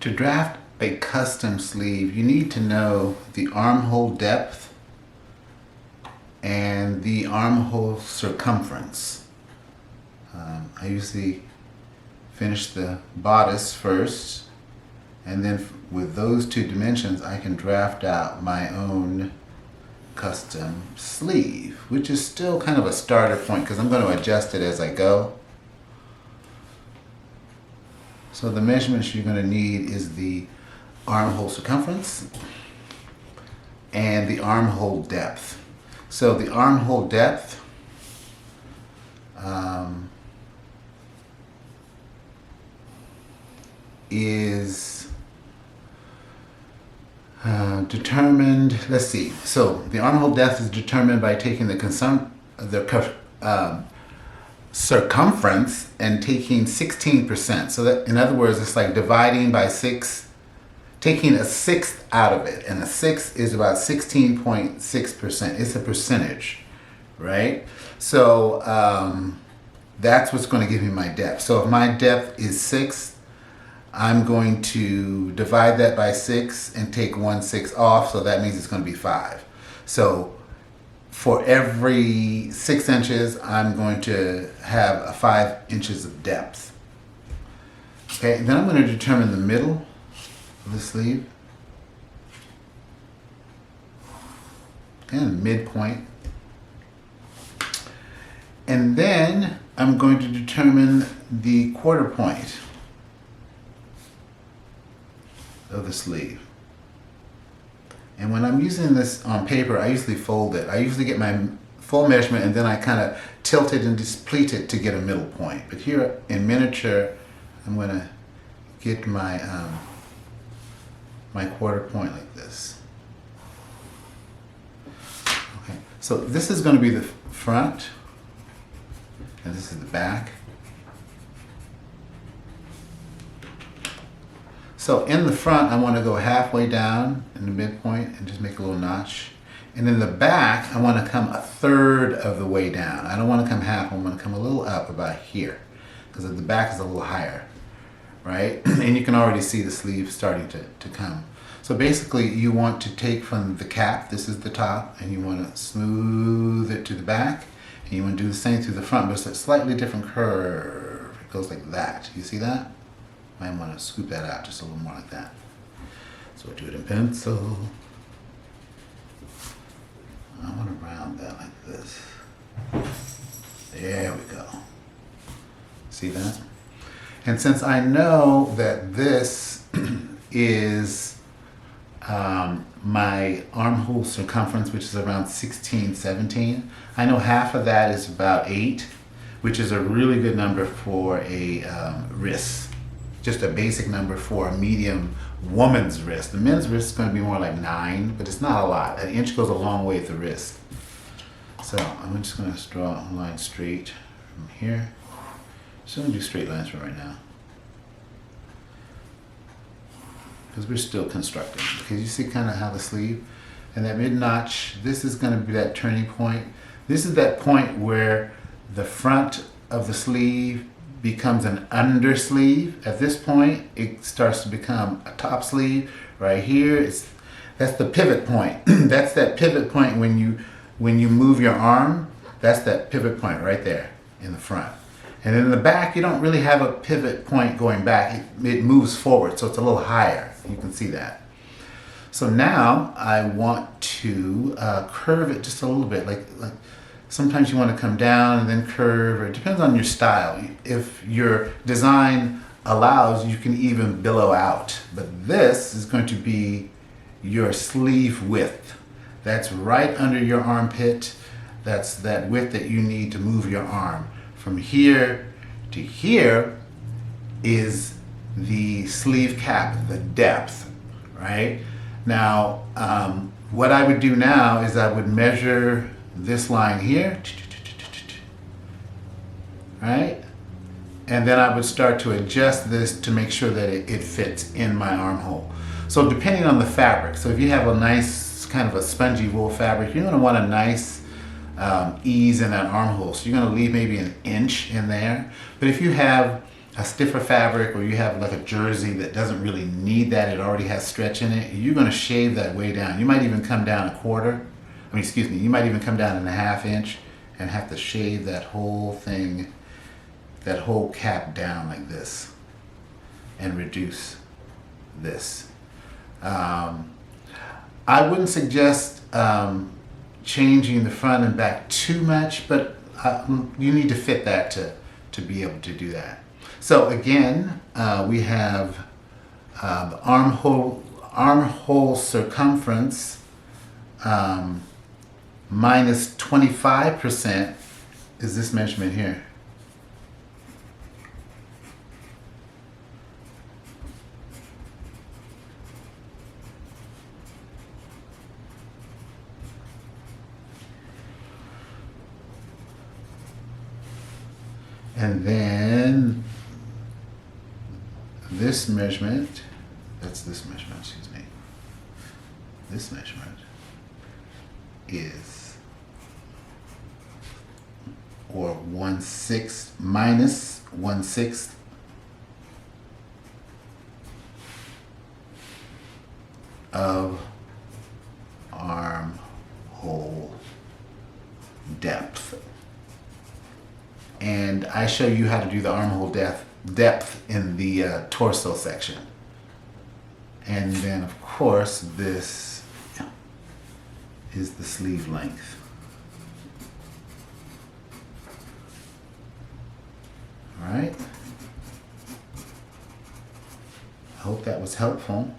To draft a custom sleeve, you need to know the armhole depth and the armhole circumference. I usually finish the bodice first, and then with those two dimensions I can draft out my own custom sleeve, which is still kind of a starter point because I'm going to adjust it as I go. So the measurements you're going to need is the armhole circumference and the armhole depth. So the armhole depth is determined, let's see, so the armhole depth is determined by taking the circumference and taking 16%. So that, in other words, it's like dividing by 6, taking a sixth out of it, and a sixth is about 16.6%. It's a percentage, right? So that's what's going to give me my depth. So if my depth is 6, I'm going to divide that by 6 and take 1/6 off, so that means it's going to be 5. So for every 6 inches, I'm going to have 5 inches of depth. Okay, and then I'm going to determine the middle of the sleeve and midpoint. And then I'm going to determine the quarter point of the sleeve. And when I'm using this on paper, I usually fold it. I usually get my full measurement and then I kind of tilt it and deplete it to get a middle point. But here in miniature, I'm going to get my my quarter point like this. Okay, so this is going to be the front, and this is the back. So in the front, I want to go halfway down in the midpoint and just make a little notch. And in the back, I want to come 1/3 of the way down. I don't want to come half, I want to come a little up about here, because the back is a little higher, right? And you can already see the sleeve starting to come. So basically, you want to take from the cap, this is the top, and you want to smooth it to the back, and you want to do the same through the front, but it's a slightly different curve. It goes like that. You see that? Might want to scoop that out just a little more like that. So I do it in pencil. I want to round that like this. There we go. See that? And since I know that this is my armhole circumference, which is around 16, 17, I know half of that is about 8, which is a really good number for a wrist. Just a basic number for a medium woman's wrist. The men's wrist is going to be more like 9, but it's not a lot. An inch goes a long way at the wrist. So I'm just going to draw a line straight from here. Just going to do straight lines for right now, because we're still constructing. Because you see kind of how the sleeve and that mid notch, this is going to be that turning point. This is that point where the front of the sleeve becomes an under sleeve. At this point, it starts to become a top sleeve. Right here, that's the pivot point. That's that pivot point when you move your arm. That's that pivot point right there in the front. And then in the back, you don't really have a pivot point going back. It moves forward, so it's a little higher. You can see that. So now I want to curve it just a little bit, like sometimes you want to come down and then curve, or it depends on your style. If your design allows, you can even billow out. But this is going to be your sleeve width. That's right under your armpit. That's that width that you need to move your arm. From here to here is the sleeve cap, the depth, right? Now, what I would do now is I would measure this line here, right? And then I would start to adjust this to make sure that it fits in my armhole. So depending on the fabric, so if you have a nice kind of a spongy wool fabric, you're going to want a nice ease in that armhole. So you're going to leave maybe 1 inch in there. But if you have a stiffer fabric, or you have like a jersey that doesn't really need that, it already has stretch in it, you're going to shave that way down. You might even come down a quarter, you might even come down in a ½ inch and have to shave that whole thing, that whole cap down like this and reduce this. I wouldn't suggest changing the front and back too much, but you need to fit that to be able to do that. So again, we have the armhole circumference minus 25% is this measurement here. And then this measurement, that's this measurement, excuse me. This measurement is, or 1/6 minus 1/6 of armhole depth. And I show you how to do the armhole depth in the torso section. And then of course this is the sleeve length. All right. I hope that was helpful.